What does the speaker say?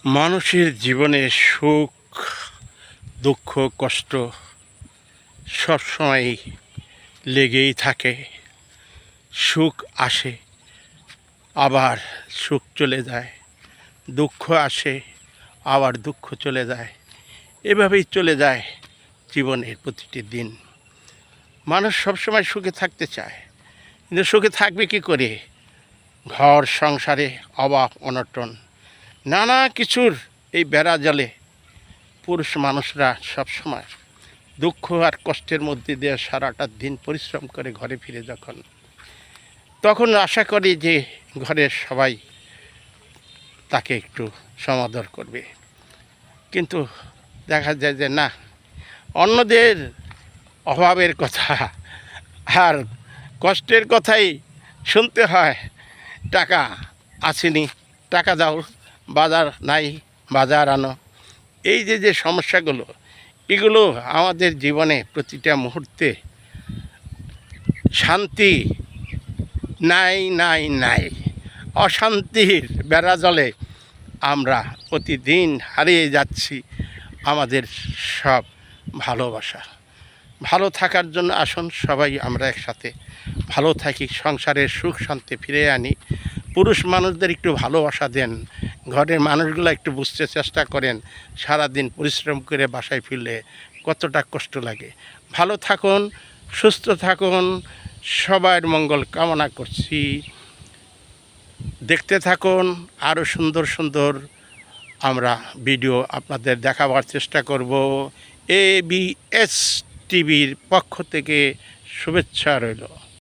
মানুষের জীবনে সুখ দুঃখ কষ্ট সবসময় লেগেই থাকে। সুখ আসে, আবার সুখ চলে যায়, দুঃখ আসে, আবার দুঃখ চলে যায়। এভাবেই চলে যায় জীবনের প্রতিটি দিন। মানুষ সবসময় সুখে থাকতে চায়, কিন্তু সুখে থাকবে কি করে? ঘর সংসারে অভাব অনটন নানা কিছুর এই বেড়া জালে পুরুষ মানুষরা সবসময় দুঃখ আর কষ্টের মধ্যে দিয়ে সারাটা দিন পরিশ্রম করে ঘরে ফিরে তখন আশা করি যে ঘরের সবাই তাকে একটু সমাদর করবে, কিন্তু দেখা যায় যে না, অন্যদের অভাবের কথা আর কষ্টের কথাই শুনতে হয়। টাকা আসেনি, টাকা দাও, বাজার নাই, বাজার আনো। এই যে সমস্যাগুলো, এগুলো আমাদের জীবনে প্রতিটা মুহূর্তে শান্তি নাই নাই নাই, অশান্তির বেড়াজলে আমরা প্রতিদিন হারিয়ে যাচ্ছি আমাদের সব ভালোবাসা। ভালো থাকার জন্য আসুন সবাই আমরা একসাথে ভালো থাকি, সংসারের সুখ শান্তি ফিরে আনি। পুরুষ মানুষদের একটু ভালোবাসা দেন, ঘরের মানুষগুলো একটু বুঝতে চেষ্টা করেন সারাদিন পরিশ্রম করে বাসায় ফিরলে কতটা কষ্ট লাগে। ভালো থাকুন, সুস্থ থাকুন, সবার মঙ্গল কামনা করছি। দেখতে থাকুন, আরও সুন্দর সুন্দর আমরা ভিডিও আপনাদের দেখাবার চেষ্টা করব। ABS টিভির পক্ষ থেকে শুভেচ্ছা রইল।